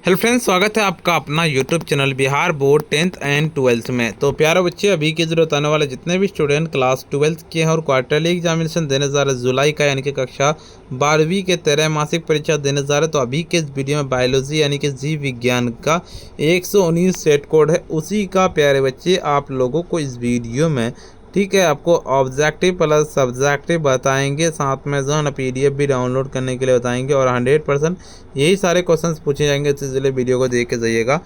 Hello friends, स्वागत है आपका अपना YouTube channel Bihar board 10th and 12th में। तो प्यारे बच्चे, अभी की जरूरत आने वाले जितने भी स्टूडेंट क्लास 12th के हैं और क्वार्टरली एग्जामिनेशन देने जा रहे जुलाई का यानी कि कक्षा 12वीं के 13 मासिक परीक्षा देने जा रहे, तो अभी के इस वीडियो में बायोलॉजी यानी कि जीव विज्ञान का 119 सेट कोड है, उसी का प्यारे बच्चे आप लोगों को इस वीडियो में ठीक है आपको ऑब्जेक्टिव प्लस सब्जेक्टिव बताएंगे, साथ में जो है ना PDF भी डाउनलोड करने के लिए बताएंगे और 100% यही सारे क्वेश्चंस पूछे जाएंगे, तो इसलिए वीडियो को देख के जाइएगा।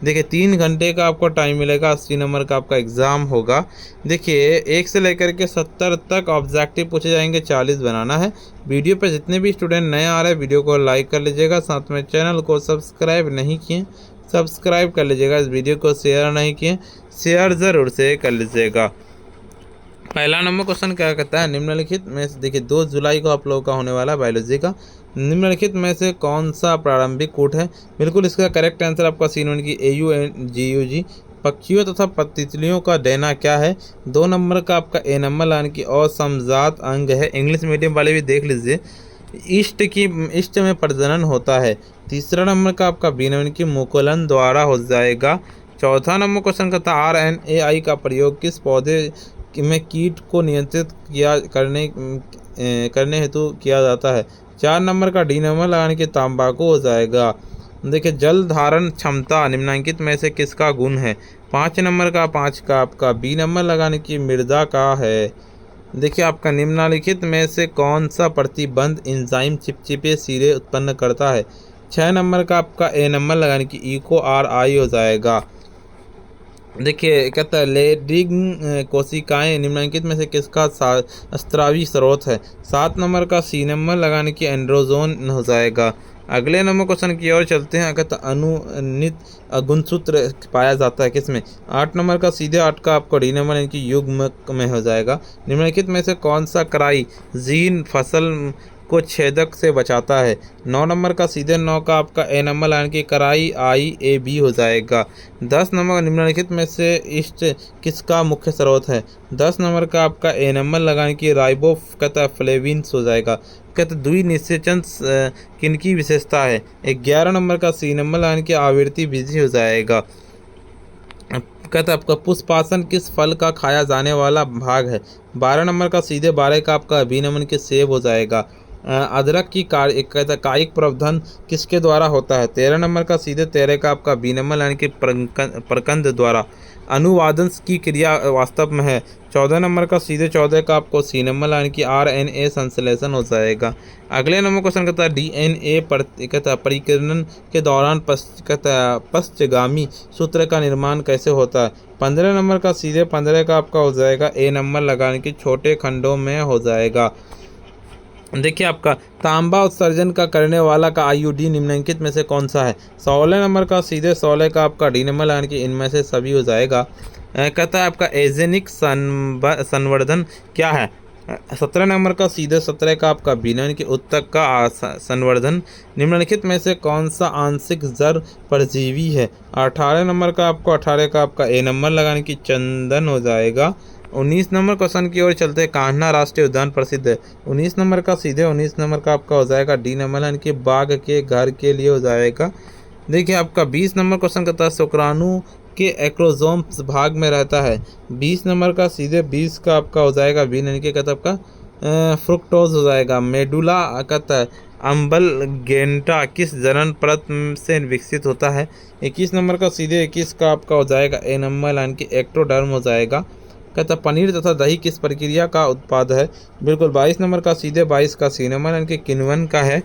देखिए 3 घंटे का आपको टाइम मिलेगा, 80 नंबर का आपका एग्ज़ाम होगा। देखिए 1 से लेकर के 70 तक ऑब्जेक्टिव पूछे जाएंगे, 40 बनाना है। वीडियो पर जितने भी स्टूडेंट नए आ रहे हैं वीडियो को लाइक कर लीजिएगा, साथ में चैनल को सब्सक्राइब नहीं किए सब्सक्राइब कर लीजिएगा। इस वीडियो को शेयर नहीं किए शेयर ज़रूर से कर लीजिएगा। पहला नंबर क्वेश्चन क्या कहता है, निम्नलिखित में से देखिए 2 जुलाई को आप लोगों का होने वाला बायोलॉजी का, निम्नलिखित में से कौन सा प्रारंभिक कूट है। बिल्कुल इसका करेक्ट आंसर आपका C1 की AUNGUG। पक्षियों तथा तितलियों का देना क्या है। 2 नंबर का आपका A नंबर लाइन की असमजात अंग है। इंग्लिश मीडियम वाले भी देख लीजिए, ईस्ट में प्रजनन होता है। तीसरा नंबर का आपका B नंबर की मुकुलन द्वारा हो जाएगा। चौथा नंबर क्वेश्चन का था RNAi का प्रयोग किस पौधे में कीट को नियंत्रित करने हेतु किया जाता है। 4 नंबर का D नंबर लगाने के तंबाकू हो जाएगा। देखिए जल धारण क्षमता निम्नलिखित में से किसका गुण है। 5 नंबर का 5 का आपका B नंबर लगाने की मृदा का है। देखिए आपका निम्नलिखित में से कौन सा प्रतिबंध एंजाइम चिपचिपे सिरे उत्पन्न करता है। 6 नंबर का आपका A नंबर लगाने की इको RI हो जाएगा। देखिए कहता है लेडिंग कोशिकाएं निम्नलिखित में से किसका स्रावी स्रोत है। 7 नंबर का C नंबर लगाने की एंड्रोजोन हो जाएगा। अगले नंबर क्वेश्चन की ओर चलते हैं। कहता अनुनित गुणसूत्र पाया जाता है किसमें। 8 नंबर का सीधे 8 का आपको D नंबर इनकी युग्म में हो जाएगा। निम्नलिखित में से कौन सा क्राई जीन फसल को छेदक से बचाता है। 9 नंबर का सीधे 9 का आपका A नंबर लाइन की कराई IAB हो जाएगा। 10 नंबर निम्नलिखित में से इष्ट किसका मुख्य स्रोत है। 10 नंबर का आपका A नंबर लगाने की राइबो कहता फ्लेविन्स हो जाएगा। कहते द्विनिषेचन किनकी विशेषता है। 11 नंबर का C नंबर लाइन की आवृत्ति बिजी हो जाएगा। कहता है आपका पुष्पासन किस फल का खाया जाने वाला भाग है। 12 नंबर का सीधे 12 का आपका B नंबर के सेब हो जाएगा। अदरक की कायिक प्रवर्धन किसके द्वारा होता है। 13 नंबर का सीधे 13 का आपका B नंबर यानी कि प्रकंद द्वारा। अनुवादन की क्रिया वास्तव में है। 14 नंबर का सीधे 14 का आपको C नंबर यानी कि RNA संश्लेषण हो जाएगा। अगले नंबर क्वेश्चन कहता है DNA परिकीर्णन के दौरान पश्चगामी सूत्र का निर्माण कैसे होता है। 15 नंबर का सीधे 15 का आपका हो जाएगा A नंबर लगाने की छोटे खंडों में हो जाएगा। देखिए आपका तांबा उत्सर्जन का करने वाला का IUD निम्नलिखित में से कौन सा है। 16 नंबर का सीधे 16 का आपका D नंबर यानी कि इनमें से सभी हो जाएगा। कहता है आपका एजेनिक संवर्धन क्या है। 17 नंबर का सीधे 17 का आपका B यानी कि उत्तक का संवर्धन निम्नलिखित में से कौन सा आंशिक जर परजीवी है। 18 नंबर का आपको 18 का आपका A नंबर लगाने की चंदन हो जाएगा। 19 नंबर क्वेश्चन की ओर चलते हैं। कान्हा राष्ट्रीय उद्यान प्रसिद्ध है। 19 नंबर का सीधे 19 नंबर का आपका हो जाएगा D नंबर यानी कि बाघ के घर के लिए हो जाएगा। देखिए आपका 20 नंबर क्वेश्चन कहता है शुक्राणु के एक्रोसोम्स भाग में रहता है। 20 नंबर का सीधे 20 का आपका हो जाएगा B यानी कि कहता है आपका फ्रुक्टोज हो जाएगा। मेडुला कहता है अम्बल गेंटा किस जनन परत से विकसित होता है। 21 नंबर का सीधे 21 का आपका हो जाएगा A नंबर यानी कि एक्टोडर्म हो जाएगा। कहता पनीर तथा दही किस प्रक्रिया का उत्पाद है। बिल्कुल 22 नंबर का सीधे 22 का C नंबर यानी कि किण्वन का है।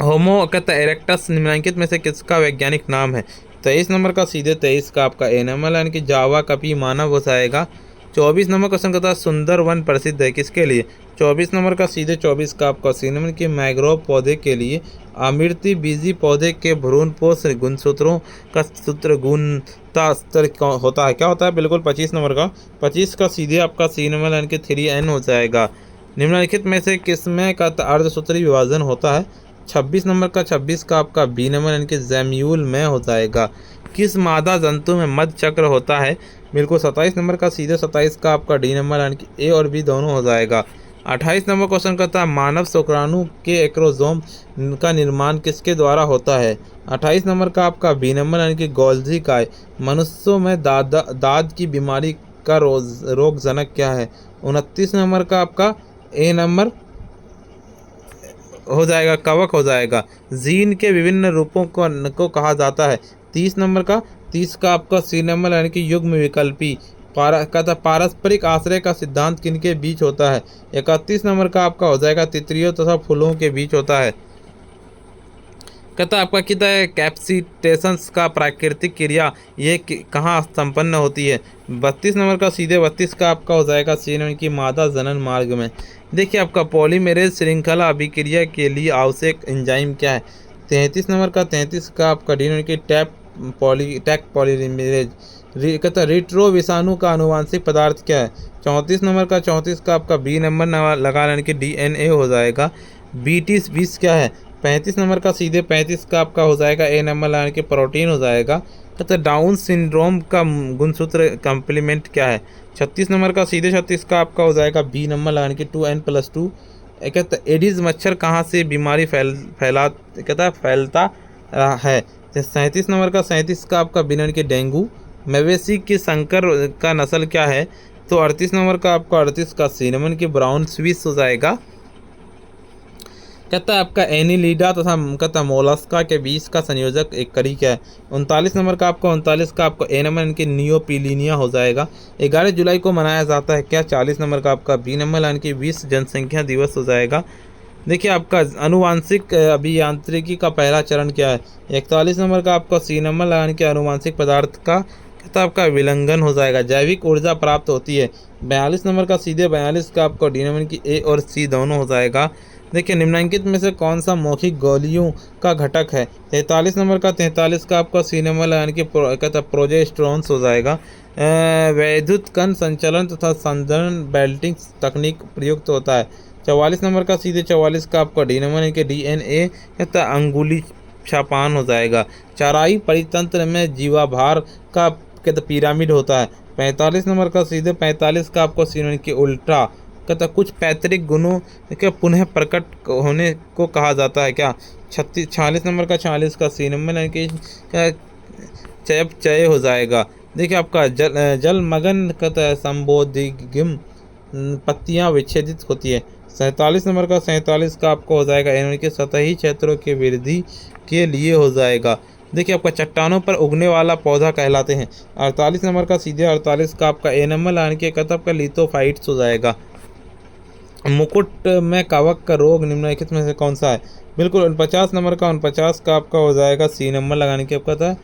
होमो कहता इरेक्टस निम्नलिखित में से किसका वैज्ञानिक नाम है। 23 नंबर का सीधे 23 का आपका A नंबर यानी कि जावा कपी मानव हो जाएगा। 24 नंबर क्वेश्चन कहता है सुंदर वन प्रसिद्ध है किसके लिए। 24 नंबर का सीधे 24 का आपका C नंबर की मैंग्रोव पौधे के लिए। अमृति बीजी पौधे के भ्रूणपोष गुणसूत्रों का सूत्र गुणता स्तर होता है, क्या होता है। बिल्कुल 25 नंबर का 25 का सीधे आपका C नंबर यानी कि 3N हो जाएगा। निम्नलिखित में से किसमें का अर्धसूत्री विभाजन होता है। 26 नंबर का 26 का आपका B नंबर यानी कि जैम्यूल में हो जाएगा। किस मादा जंतु में मध्य चक्र होता है। बिल्कुल 27 नंबर का सीधे 27 का आपका D नंबर यानी कि A और B दोनों हो जाएगा। 28 नंबर क्वेश्चन कहता है मानव शुक्राणु के एक्रोसोम का निर्माण किसके द्वारा होता है। 28 नंबर का आपका बी नंबर यानी कि गोल्जी काय। मनुष्यों में दाद की बीमारी का रोगजनक क्या है। 29 नंबर का आपका ए नंबर हो जाएगा कवक हो जाएगा। जीन के विभिन्न रूपों को कहा जाता है। 30 का आपका सी नंबर यानी कि युग्म विकल्पी। पारस्परिक आश्रय का सिद्धांत किनके बीच होता है। 31 नंबर का आपका हो जाएगा तितलियों तथा फूलों के बीच होता है। कहता आपका कितना है कैप्सिटेशन का प्राकृतिक क्रिया ये कहाँ संपन्न होती है। 32 नंबर का सीधे 32 का आपका हो जाएगा सी यानी कि मादा जनन मार्ग में। देखिए आपका पॉलीमेरेज श्रृंखला अभिक्रिया के लिए आवश्यक एंजाइम क्या है। 33 का आपका डी यानी कि टैक पॉलीमेरेज। कहता रिट्रो विषाणु का आनुवांशिक पदार्थ क्या है। 34 का आपका बी नंबर लगा यानी कि DNA हो जाएगा। BT20 क्या है। 35 नंबर का सीधे 35 का आपका हो जाएगा ए नंबर यानी कि प्रोटीन हो जाएगा। कहते डाउन सिंड्रोम का गुणसूत्र कम्प्लीमेंट क्या है। 36 नंबर का सीधे 36 का आपका हो जाएगा बी नंबर यानी कि 2N+2। कहते एडिस मच्छर कहाँ से बीमारी फैलता है। 37 नंबर का 37 का आपका बी यानी कि डेंगू। मवेशी की संकर का नस्ल क्या है। तो 38 नंबर का आपका 38 का सी नंबर की ब्राउन स्विस हो जाएगा। कहता है आपका एनिलीडा तथा कहता मोलस्का के बीच का संयोजक एक कड़ी क्या है। 39 नंबर का आपका ए नंबर इनके नियोपिलीनिया हो जाएगा। 11 जुलाई को मनाया जाता है क्या। 40 नंबर का आपका बी नंबर यानी कि विश्व जनसंख्या दिवस हो जाएगा। देखिए आपका अनुवांशिक अभियांत्रिकी का पहला चरण क्या है। 41 नंबर का आपका सी नंबर यानी कि अनुवांशिक पदार्थ का कहता आपका विलंघन हो जाएगा। जैविक ऊर्जा प्राप्त होती है। 42 नंबर का सीधे 42 का आपको डी नंबर की ए और सी दोनों हो जाएगा। देखिए निम्नलिखित में से कौन सा मौखिक गोलियों का घटक है। 43 नंबर का 43 का आपका सी नंबर यानी कि कहता प्रोजेस्टेरोन्स हो जाएगा। वैद्युत कण संचलन तथा संदर्भ बेल्टिंग तकनीक प्रयुक्त होता है। 44 नंबर का सीधे 44 का आपका डी नंबर यानी कि DNA कहता अंगुली छापान हो जाएगा। चराई परितंत्र में जीवाभार का कहता पिरामिड होता है। 45 नंबर का सीधे 45 का आपको सी यानी कि उल्टा कहता कुछ पैतृक गुणों के पुनः प्रकट होने को कहा जाता है क्या। 46 नंबर का 46 का सी नंबर यानी कि चय हो जाएगा। देखिए आपका जलमग्न कहता है संबोधिगम पत्तियां विच्छेदित होती है। 47 नंबर का 47 का आपको हो जाएगा यानी कि सतही क्षेत्रों की वृद्धि के लिए हो जाएगा। देखिए आपका चट्टानों पर उगने वाला पौधा कहलाते हैं। 48 नंबर का सीधे 48 का आपका ए नंबर यानी कि कहता आपका लिथोफाइट्स हो जाएगा। मुकुट में कवक का रोग निम्नलिखित में से कौन सा है। बिल्कुल 49 नंबर का 49 का आपका हो जाएगा सी नंबर लगाने के आपका था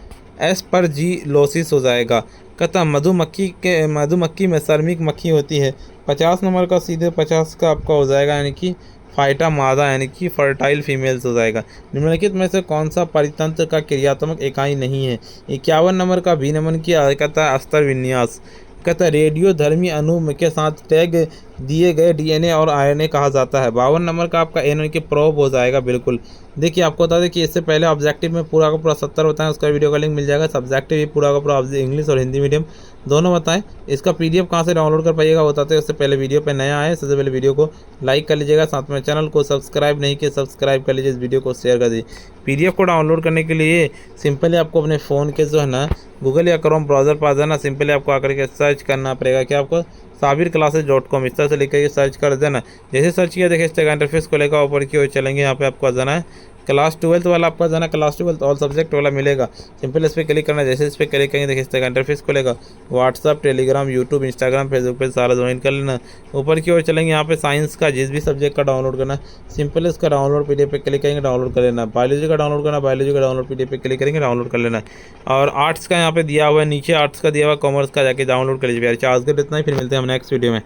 एस्परजिलोसिस हो जाएगा। कहता मधुमक्खी में श्रमिक मक्खी होती है। 50 नंबर का सीधे 50 का आपका हो जाएगा यानी कि फाइटा मादा यानी कि फर्टाइल फीमेल्स हो जाएगा। निम्नलिखित में से कौन सा परितंत्र का क्रियात्मक इकाई नहीं है। 51 नंबर का बी नंबर की कहता है अस्तर विन्यास। कहता है रेडियोधर्मी अणु के साथ टैग दिए गए DNA और RNA कहा जाता है। 52 नंबर का आपका एन की प्रोब हो जाएगा। बिल्कुल देखिए आपको बता दें कि इससे पहले ऑब्जेक्टिव में पूरा का पूरा 70 बताएं, उसका वीडियो का लिंक मिल जाएगा। सब्जेक्टिव भी पूरा का पूरा इंग्लिश और हिंदी मीडियम दोनों बताएं। इसका PDF कहाँ से डाउनलोड कर पाइएगा बताते हैं। उससे पहले वीडियो पे नया आए सबसे पहले वीडियो को लाइक कर लीजिएगा, साथ में चैनल को सब्सक्राइब नहीं किया सब्सक्राइब कर लीजिए, इस वीडियो को शेयर कर दीजिए। PDF को डाउनलोड करने के लिए सिंपली आपको अपने फ़ोन के जो है ना गूगल या क्रोम ब्राउज़र पर आ जाना। सिंपली आपको आकर के सर्च करना पड़ेगा कि आपको sabirclasses.com इस तरह से लिख के सर्च कर देना। जैसे सर्च किया देखिए इस तरह इंटरफेस को लेकर ऊपर की ओर चलेंगे। यहाँ पे आपको जाना है क्लास 12 वाला आपका जाना क्लास 12 ऑल सब्जेक्ट वाला मिलेगा। सिंपल इस पर क्लिक करना। जैसे इस पर क्लिक करेंगे देखिए इस तरह का इंटरफेस खुलेगा। WhatsApp Telegram YouTube Instagram Facebook पे सारा ज्वाइन कर लेना। ऊपर की ओर चलेंगे यहाँ पे साइंस का जिस भी सब्जेक्ट का डाउनलोड करना सिंपल इसका डाउनलोड PDF पे क्लिक करेंगे डाउनलोड कर लेना। बायोलॉजी का डाउनलोड करना बायोलॉजी का डाउनलोड PDF पे क्लिक करेंगे डाउनलोड कर लेना। और आर्ट्स का यहाँ पे दिया हुआ है नीचे आर्ट्स का दिया हुआ कॉमर्स का जाके डाउनलोड कर लीजिए। आज के इतना ही, फिर मिलते हैं हम नेक्स्ट वीडियो में।